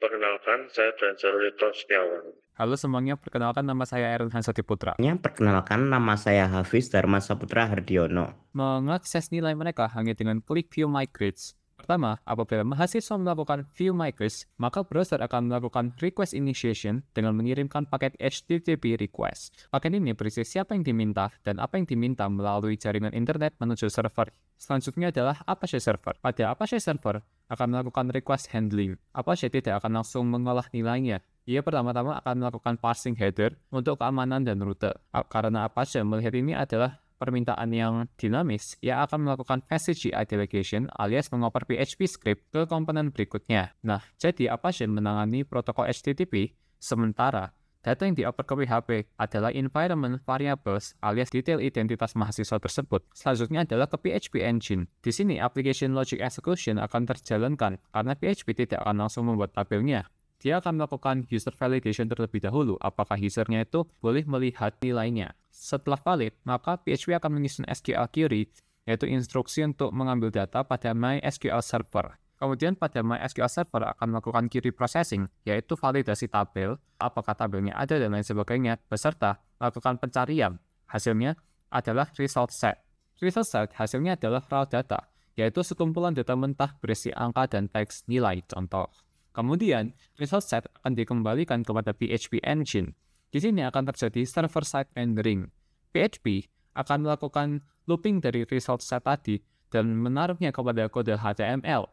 Perkenalkan, saya Danzarulitos Setiawan. Halo semuanya, perkenalkan nama saya Aaron Hansati Putra. Perkenalkan, nama saya Hafiz Dharma Saputra Hardiono. Mengakses nilai mereka hanya dengan klik View My Grades. Pertama, apabila mahasiswa melakukan View My Grades, maka browser akan melakukan request initiation dengan mengirimkan paket HTTP request. Paket ini berisi siapa yang diminta dan apa yang diminta melalui jaringan internet menuju server. Selanjutnya adalah Apache Server. Pada Apache Server akan melakukan request handling. Apache tidak akan langsung mengolah nilainya. Ia pertama-tama akan melakukan parsing header untuk keamanan dan rute. Karena Apache melihat ini adalah permintaan yang dinamis, ia akan melakukan passage delegation alias mengoper PHP script ke komponen berikutnya. Nah, jadi Apache menangani protokol HTTP, sementara data yang dioper ke PHP adalah environment variables alias detail identitas mahasiswa tersebut. Selanjutnya adalah ke PHP engine. Di sini application logic execution akan terjalankan karena PHP tidak akan langsung membuat tabelnya. Dia akan melakukan user validation terlebih dahulu, apakah usernya itu boleh melihat nilainya. Setelah valid, maka PHP akan menyusun SQL query, yaitu instruksi untuk mengambil data pada MySQL Server. Kemudian pada MySQL Server akan melakukan query processing, yaitu validasi tabel, apakah tabelnya ada dan lain sebagainya, beserta melakukan pencarian. Hasilnya adalah result set. Result set hasilnya adalah raw data, yaitu sekumpulan data mentah berisi angka dan teks nilai contoh. Kemudian, result set akan dikembalikan kepada PHP engine. Di sini akan terjadi server-side rendering. PHP akan melakukan looping dari result set tadi dan menaruhnya kepada kode HTML.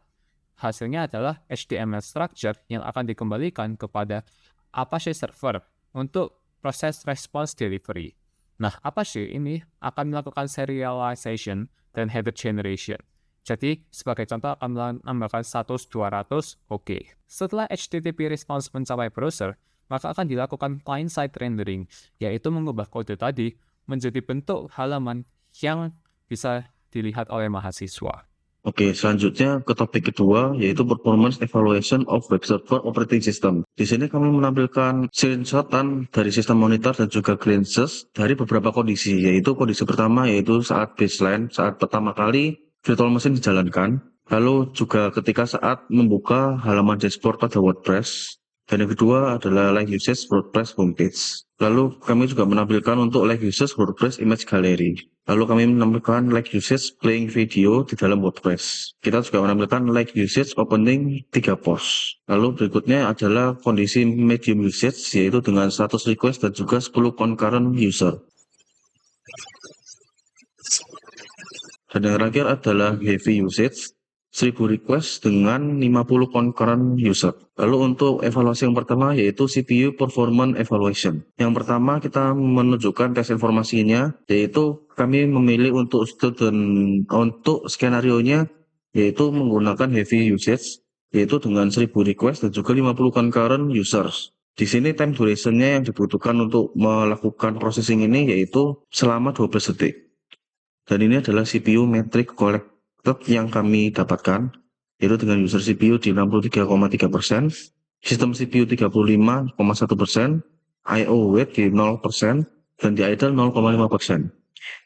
Hasilnya adalah HTML structure yang akan dikembalikan kepada Apache Server untuk proses response delivery. Nah, Apache ini akan melakukan serialization dan header generation. Jadi, sebagai contoh akan menambahkan status 200, oke. Setelah HTTP response mencapai browser, maka akan dilakukan client-side rendering, yaitu mengubah kode tadi menjadi bentuk halaman yang bisa dilihat oleh mahasiswa. Oke, selanjutnya ke topik kedua, yaitu Performance Evaluation of Web Server Operating System. Di sini kami menampilkan screenshotan dari sistem monitor dan juga glances dari beberapa kondisi, yaitu kondisi pertama yaitu saat baseline, saat pertama kali virtual machine dijalankan, lalu juga ketika saat membuka halaman dashboard pada WordPress, dan yang kedua adalah live usage WordPress homepage. Lalu kami juga menampilkan untuk live usage WordPress image gallery. Lalu kami menampilkan live usage playing video di dalam WordPress. Kita juga menampilkan live usage opening 3 post. Lalu berikutnya adalah kondisi medium usage, yaitu dengan status request dan juga 10 concurrent user. Dan yang terakhir adalah heavy usage, 1000 request dengan 50 concurrent user. Lalu untuk evaluasi yang pertama yaitu CPU Performance Evaluation. Yang pertama kita menunjukkan tes informasinya, yaitu kami memilih untuk skenario-nya yaitu menggunakan heavy usage, yaitu dengan 1000 request dan juga 50 concurrent users. Di sini time duration-nya yang dibutuhkan untuk melakukan processing ini yaitu selama 12 detik. Dan ini adalah CPU metric collected yang kami dapatkan, yaitu dengan user CPU di 63,3%, sistem CPU 35,1%, I/O weight di 0%, dan di idle 0,5%.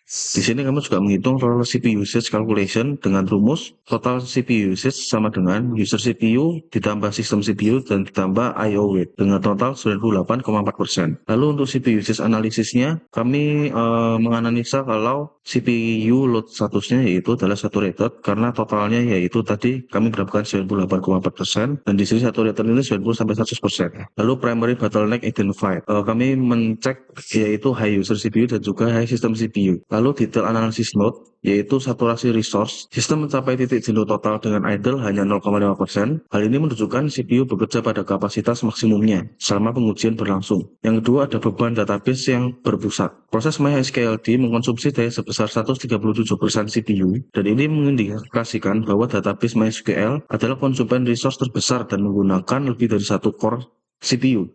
Di sini kami juga menghitung total CPU usage calculation dengan rumus total CPU usage sama dengan user CPU ditambah sistem CPU dan ditambah I/O weight dengan total 98,4%. Lalu untuk CPU usage analisisnya kami menganalisa kalau CPU load statusnya yaitu adalah saturated karena totalnya yaitu tadi kami berapkan 98,4% dan di sini saturated ini 90-100%. Lalu primary bottleneck identified, kami mencek yaitu high user CPU dan juga high system CPU. Lalu detail analysis node, yaitu saturasi resource, sistem mencapai titik jenuh total dengan idle hanya 0,5%. Hal ini menunjukkan CPU bekerja pada kapasitas maksimumnya selama pengujian berlangsung. Yang kedua ada beban database yang berpusat. Proses MySQLD mengkonsumsi daya sebesar 137% CPU, dan ini mengindikasikan bahwa database MySQL adalah konsumen resource terbesar dan menggunakan lebih dari satu core CPU.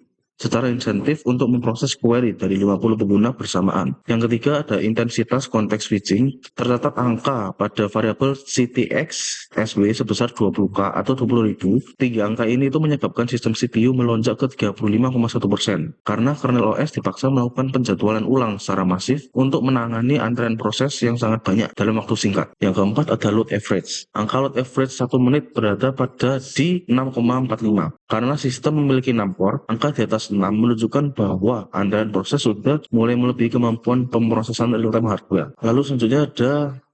secara insentif untuk memproses query dari 50 pengguna bersamaan. Yang ketiga ada intensitas context switching. Terdapat angka pada variabel CTX SW sebesar 20k atau 20.000. Tiga angka ini itu menyebabkan sistem CPU melonjak ke 35,1% karena kernel OS dipaksa melakukan penjadwalan ulang secara masif untuk menangani antrean proses yang sangat banyak dalam waktu singkat. Yang keempat ada load average. Angka load average 1 menit berada pada di 6,45. Karena sistem memiliki 6 core, angka di atas 6 menunjukkan bahwa antrean proses sudah mulai melebihi kemampuan pemrosesan real-time hardware. Lalu selanjutnya ada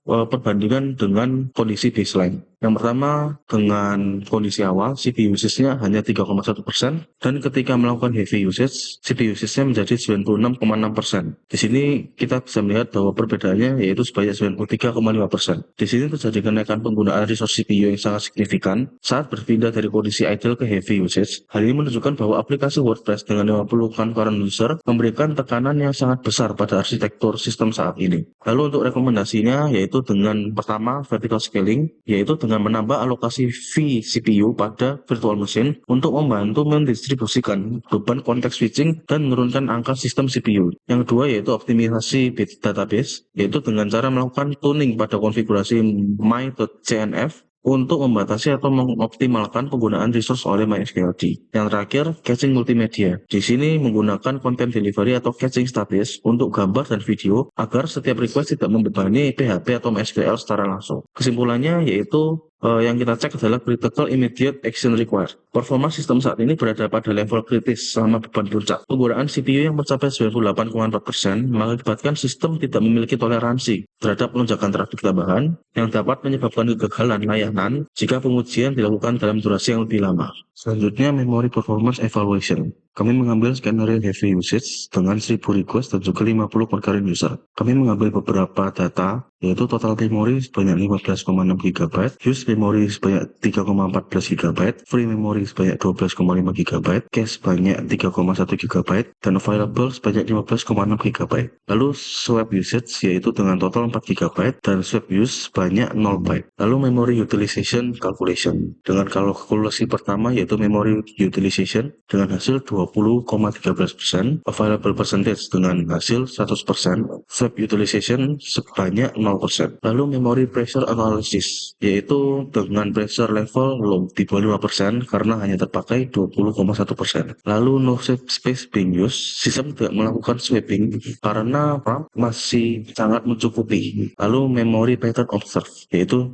perbandingan dengan kondisi baseline. Yang pertama, dengan kondisi awal, CPU usage-nya hanya 3,1%, dan ketika melakukan heavy usage, CPU usage-nya menjadi 96,6%. Di sini kita bisa melihat bahwa perbedaannya yaitu sebanyak 93,5%. Di sini terjadi kenaikan penggunaan resource CPU yang sangat signifikan saat berpindah dari kondisi idle ke heavy usage. Hal ini menunjukkan bahwa aplikasi WordPress dengan 50 concurrent user memberikan tekanan yang sangat besar pada arsitektur sistem saat ini. Lalu untuk rekomendasinya yaitu dengan pertama vertical scaling, yaitu dengan menambah alokasi vCPU pada virtual machine untuk membantu mendistribusikan beban context switching dan menurunkan angka sistem CPU. Yang kedua yaitu optimisasi database, yaitu dengan cara melakukan tuning pada konfigurasi my.cnf untuk membatasi atau mengoptimalkan penggunaan resource oleh MySQLD. Yang terakhir, caching multimedia. Di sini menggunakan content delivery atau caching statis untuk gambar dan video agar setiap request tidak membebani PHP atau MySQL secara langsung. Kesimpulannya yaitu yang kita cek adalah critical immediate action required. Performa sistem saat ini berada pada level kritis selama beban puncak. Penggunaan CPU yang mencapai 98,4% mengakibatkan sistem tidak memiliki toleransi terhadap lonjakan trafik tambahan yang dapat menyebabkan kegagalan layanan jika pengujian dilakukan dalam durasi yang lebih lama. Selanjutnya, memory performance evaluation. Kami mengambil skenario heavy usage dengan 1000 request dan juga 50 concurrent user. Kami mengambil beberapa data, yaitu total memori sebanyak 15,6 GB, use memory sebanyak 3,14 GB, free memory sebanyak 12,5 GB, cache sebanyak 3,1 GB, dan available sebanyak 15,6 GB. Lalu swap usage yaitu dengan total 4 GB dan swap use sebanyak 0 byte. Lalu memory utilization calculation dengan kalkulasi pertama yaitu memory utilization dengan hasil 20,13%, available percentage dengan hasil 100%, swap utilization sebanyak 0%. Lalu memory pressure analysis yaitu dengan pressure level low di bawah 5% karena hanya terpakai 20,1%. Lalu no space being used, sistem tidak melakukan swapping karena RAM masih sangat mencukupi. Lalu memory pattern observed yaitu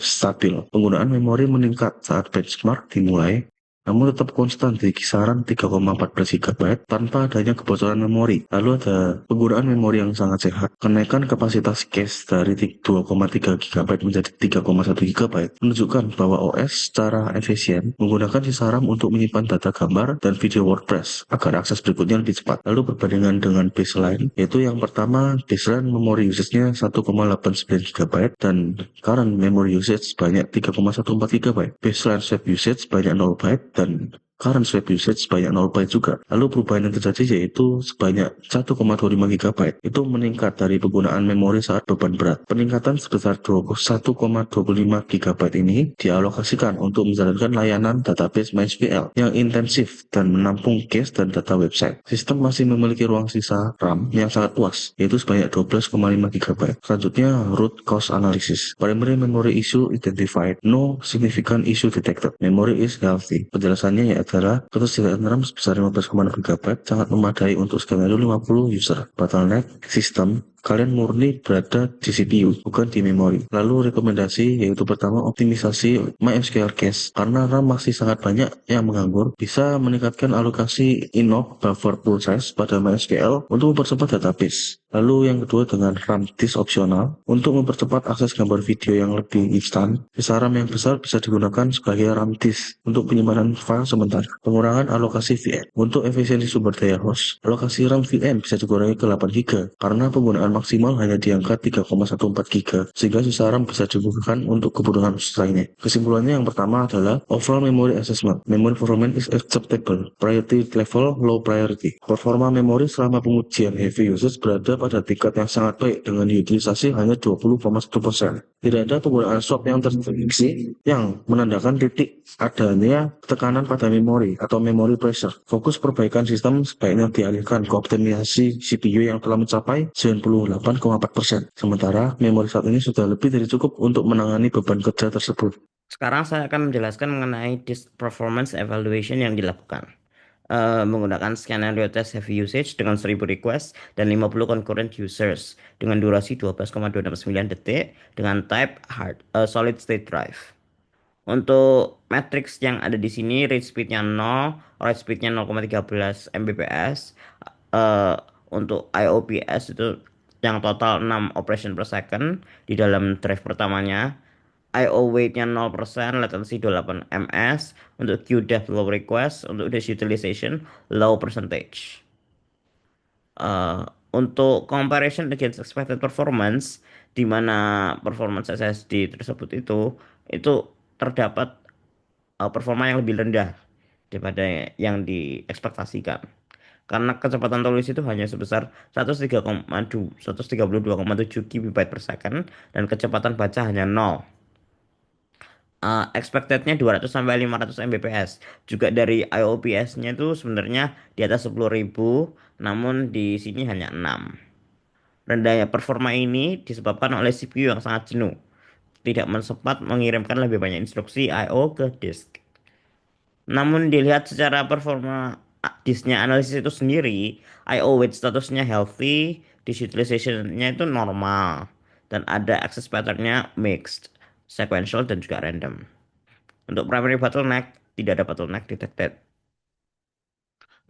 stabil. Penggunaan memori meningkat saat benchmark dimulai, namun tetap konstan di kisaran 3,14 GB tanpa adanya kebocoran memori. Lalu ada penggunaan memori yang sangat sehat. Kenaikan kapasitas cache dari 2,3 GB menjadi 3,1 GB menunjukkan bahwa OS secara efisien menggunakan sisa RAM untuk menyimpan data gambar dan video WordPress agar akses berikutnya lebih cepat. Lalu perbandingan dengan baseline, yaitu yang pertama baseline memory usage-nya 1,89 GB dan current memory usage sebanyak 3,14 GB. Baseline swap usage sebanyak 0 byte dan current swap usage sebanyak 0 byte juga. Lalu perubahan yang terjadi yaitu sebanyak 1,25 GB. Itu meningkat dari penggunaan memori saat beban berat. Peningkatan sebesar 1,25 GB ini dialokasikan untuk menjalankan layanan database MySQL yang intensif dan menampung cache dan data website. Sistem masih memiliki ruang sisa RAM yang sangat luas, yaitu sebanyak 12,5 GB. Selanjutnya, root cause analysis. Primary memory issue identified. No significant issue detected. Memory is healthy. Penjelasannya yaitu adalah ketersediaan RAM sebesar 15,6 GB sangat memadai untuk skenario 50 user. Bottleneck sistem, kalian murni berada di CPU, bukan di memori. Lalu rekomendasi yaitu pertama optimisasi MySQL cache. Karena RAM masih sangat banyak yang menganggur, bisa meningkatkan alokasi enough buffer pool size pada MySQL untuk mempercepat database. Lalu yang kedua dengan RAM disk opsional untuk mempercepat akses gambar video yang lebih instan. Sisa RAM yang besar bisa digunakan sebagai RAM disk untuk penyimpanan file sementara. Pengurangan alokasi VM untuk efisiensi sumber daya host. Alokasi RAM VM bisa dikurangi ke 8 GB karena penggunaan penggunaan maksimal hanya di angka 3,14 GB, sehingga sisa RAM bisa dibutuhkan untuk kebutuhan khusus lainnya. Kesimpulannya yang pertama adalah overall memory assessment. Memory performance is acceptable. Priority level low priority. Performa memori selama pengujian heavy usage berada pada tingkat yang sangat baik dengan utilisasi hanya 20,1%. Tidak ada penggunaan swap yang terdeteksi yang menandakan titik adanya tekanan pada memori atau memory pressure. Fokus perbaikan sistem sebaiknya dialihkan ke optimasi CPU yang telah mencapai 98,4%. Sementara memori saat ini sudah lebih dari cukup untuk menangani beban kerja tersebut. Sekarang saya akan menjelaskan mengenai disk performance evaluation yang dilakukan. Menggunakan skenario test heavy usage dengan 1000 request dan 50 concurrent users dengan durasi 12,269 detik dengan type solid state drive. Untuk matrix yang ada di sini, read speednya 0, write speednya 0,13 Mbps. Untuk IOPS itu yang total 6 operation per second di dalam drive pertamanya. I/O weight-nya 0%, latency 28 ms. Untuk QDEF low request, untuk disk utilization low percentage. Untuk comparison against expected performance, di mana performance SSD tersebut itu terdapat performa yang lebih rendah daripada yang diekspektasikan. Karena kecepatan tulis itu hanya sebesar 132,7 GB per second dan kecepatan baca hanya 0. Expectednya 200 sampai 500 Mbps. Juga dari IOPS-nya itu sebenarnya di atas 10.000, namun di sini hanya 6. Rendahnya performa ini disebabkan oleh CPU yang sangat jenuh, tidak sempat mengirimkan lebih banyak instruksi I/O ke disk. Namun dilihat secara performa disknya analisis itu sendiri, I/O weight statusnya healthy, disk utilization-nya itu normal, dan ada access pattern-nya mixed, sequential, dan juga random. Untuk primary bottleneck, tidak ada bottleneck detected.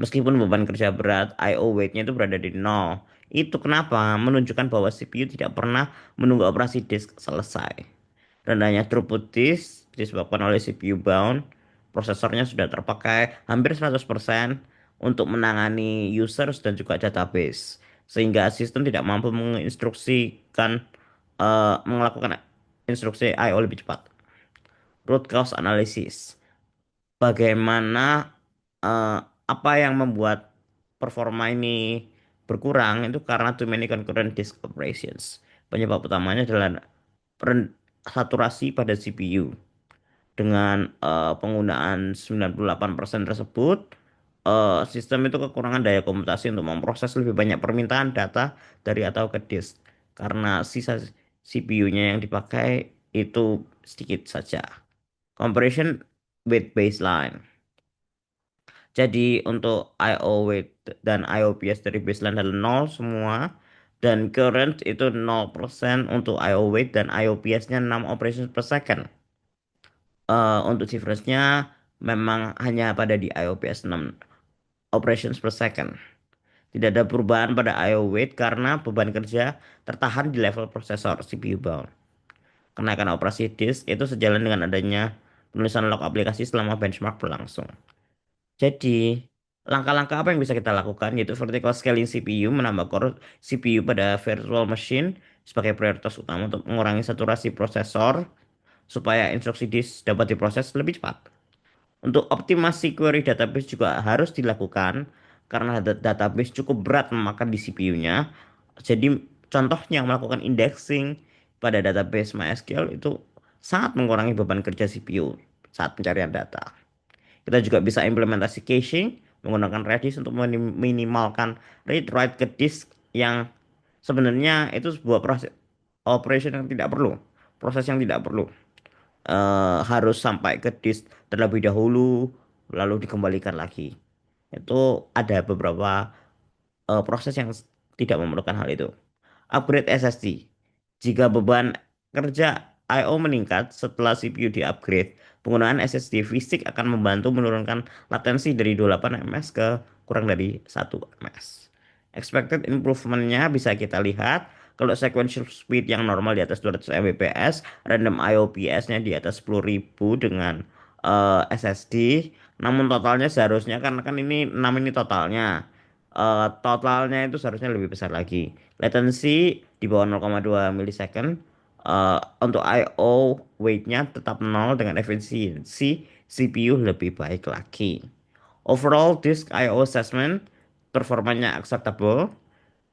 Meskipun beban kerja berat, I/O weight-nya itu berada di 0. Itu kenapa menunjukkan bahwa CPU tidak pernah menunggu operasi disk selesai. Rendahnya throughput disk disebabkan oleh CPU bound. Prosesornya sudah terpakai hampir 100% untuk menangani users dan juga database. Sehingga sistem tidak mampu melakukan instruksi I/O lebih cepat. Root cause analysis. Bagaimana eh, apa yang membuat performa ini berkurang itu karena too many concurrent disk operations. Penyebab utamanya adalah saturasi pada CPU. Dengan penggunaan 98% tersebut, sistem itu kekurangan daya komputasi untuk memproses lebih banyak permintaan data dari atau ke disk. Karena sisa CPU-nya yang dipakai itu sedikit saja. Comparison with baseline. Jadi untuk I/O weight dan IOPS dari baseline adalah 0 semua. Dan current itu 0% untuk I/O weight dan IOPS-nya 6 operations per second. Untuk difference-nya memang hanya pada di IOPS 6 operations per second. Tidak ada perubahan pada I/O weight karena beban kerja tertahan di level prosesor CPU bound. Kenaikan operasi disk itu sejalan dengan adanya penulisan log aplikasi selama benchmark berlangsung. Jadi, langkah-langkah apa yang bisa kita lakukan yaitu vertical scaling CPU, menambah core CPU pada virtual machine sebagai prioritas utama untuk mengurangi saturasi prosesor supaya instruksi disk dapat diproses lebih cepat. Untuk optimasi query database juga harus dilakukan karena database cukup berat memakan di CPU-nya. Jadi, contohnya melakukan indexing pada database MySQL itu sangat mengurangi beban kerja CPU saat pencarian data. Kita juga bisa implementasi caching menggunakan Redis untuk meminimalkan read write ke disk yang sebenarnya itu sebuah proses operation yang tidak perlu, proses yang tidak perlu. Harus sampai ke disk terlebih dahulu lalu dikembalikan lagi. Itu ada beberapa proses yang tidak memerlukan hal itu. Upgrade SSD. Jika beban kerja I/O meningkat setelah CPU di-upgrade, penggunaan SSD fisik akan membantu menurunkan latensi dari 28 ms ke kurang dari 1 ms. Expected improvement-nya bisa kita lihat kalau sequential speed yang normal di atas 200 Mbps, random IOPS-nya di atas 10.000 dengan SSD, namun totalnya seharusnya karena kan ini 6 ini totalnya. totalnya itu seharusnya lebih besar lagi. Latency di bawah 0,2 millisecond. Untuk I/O weight-nya tetap 0 dengan efisiensi CPU lebih baik lagi. Overall disk I/O assessment performanya acceptable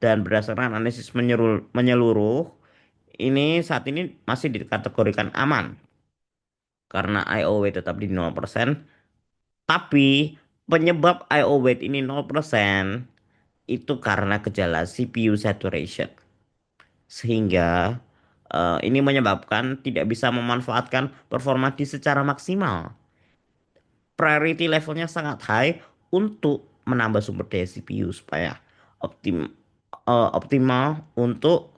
dan berdasarkan analisis menyeluruh ini saat ini masih dikategorikan aman karena I/O weight tetap di 0%. Tapi penyebab I/O weight ini 0% itu karena gejala CPU saturation. Sehingga ini menyebabkan tidak bisa memanfaatkan performa disk secara maksimal. Priority levelnya sangat high untuk menambah sumber daya CPU supaya optim, optimal untuk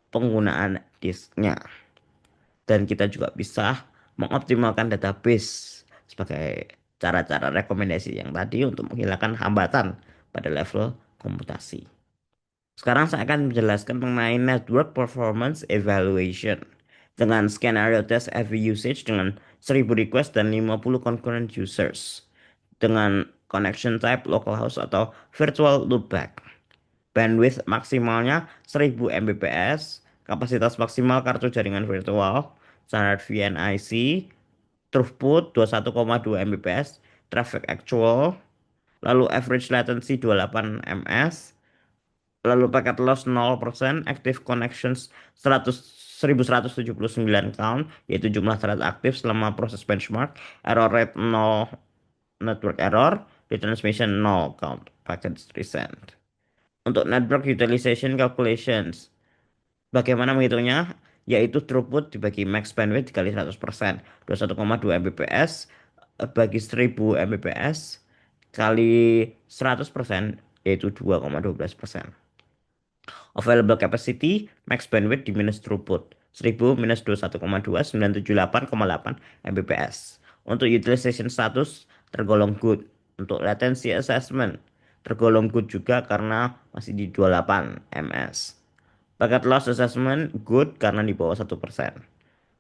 penggunaan disknya. Dan kita juga bisa mengoptimalkan database sebagai cara-cara rekomendasi yang tadi untuk menghilangkan hambatan pada level komputasi. Sekarang saya akan menjelaskan mengenai network performance evaluation dengan skenario test every usage dengan 1000 request dan 50 concurrent users dengan connection type localhost atau virtual loopback. Bandwidth maksimalnya 1000 Mbps, kapasitas maksimal kartu jaringan virtual, standar VNIC, throughput 21,2 Mbps, traffic actual, lalu average latency 28 ms, lalu packet loss 0%, active connections 1179 count, yaitu jumlah thread aktif selama proses benchmark, error rate 0, network error, retransmission 0 count, packets resent. Untuk network utilization calculations, bagaimana menghitungnya? Yaitu throughput dibagi max bandwidth dikali 100%, 21,2 Mbps bagi 1000 Mbps kali 100%, yaitu 2,12%. Available capacity, max bandwidth di minus throughput. 1000 minus 21,2, 978,8 Mbps. Untuk utilization status, tergolong good. Untuk latency assessment, tergolong good juga karena masih di 28 ms. Packet loss assessment, good karena di bawah 1%.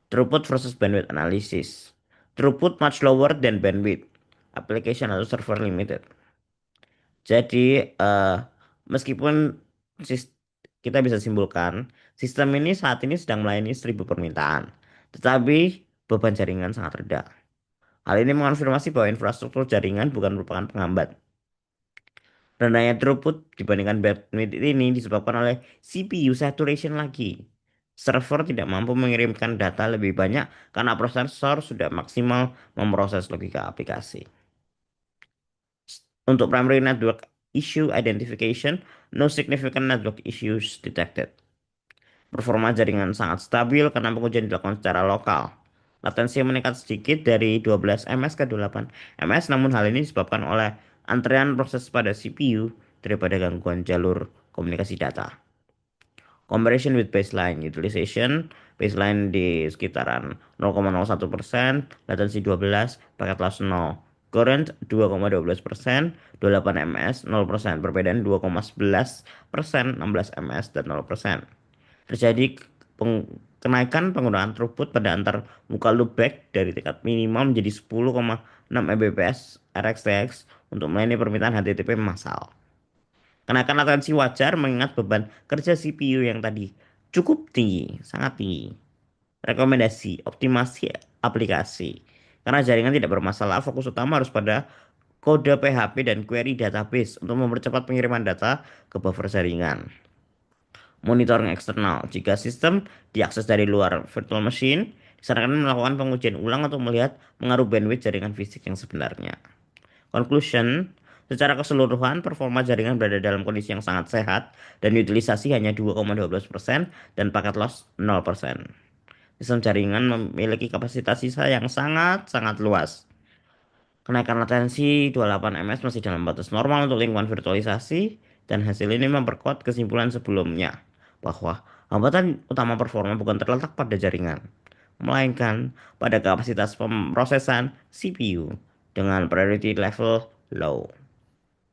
Throughput versus bandwidth analysis. Throughput much lower than bandwidth. Application atau server limited. Jadi, meskipun kita bisa simpulkan, sistem ini saat ini sedang melayani 1000 permintaan, tetapi beban jaringan sangat rendah. Hal ini mengonfirmasi bahwa infrastruktur jaringan bukan merupakan penghambat. Rendahnya throughput dibandingkan bandwidth ini disebabkan oleh CPU saturation lagi. Server tidak mampu mengirimkan data lebih banyak karena prosesor sudah maksimal memproses logika aplikasi. Untuk primary network issue identification, no significant network issues detected. Performa jaringan sangat stabil karena pengujian dilakukan secara lokal. Latensi meningkat sedikit dari 12 ms ke 8 ms, namun hal ini disebabkan oleh antrean proses pada CPU daripada gangguan jalur komunikasi data. Comparison with baseline utilization, baseline di sekitaran 0,01%, latensi 12, paket loss 0. Current 2,12%, 28 ms, 0%. Perbedaan 2,11%, 16 ms, dan 0%. Terjadi kenaikan penggunaan throughput pada antar muka loopback dari tingkat minimal menjadi 10,6 Mbps RxTX untuk melayani permintaan HTTP massal. Kenaikan latensi wajar mengingat beban kerja CPU yang tadi cukup tinggi, sangat tinggi. Rekomendasi, optimasi aplikasi. Karena jaringan tidak bermasalah, fokus utama harus pada kode PHP dan query database untuk mempercepat pengiriman data ke buffer jaringan. Monitoring eksternal. Jika sistem diakses dari luar virtual machine, disarankan melakukan pengujian ulang untuk melihat pengaruh bandwidth jaringan fisik yang sebenarnya. Conclusion, secara keseluruhan performa jaringan berada dalam kondisi yang sangat sehat dan utilisasi hanya 2,12% dan paket loss 0%. Sistem jaringan memiliki kapasitas sisa yang sangat-sangat luas. Kenaikan latensi 28 ms masih dalam batas normal untuk lingkungan virtualisasi dan hasil ini memperkuat kesimpulan sebelumnya bahwa hambatan utama performa bukan terletak pada jaringan, melainkan pada kapasitas pemrosesan CPU dengan priority level low.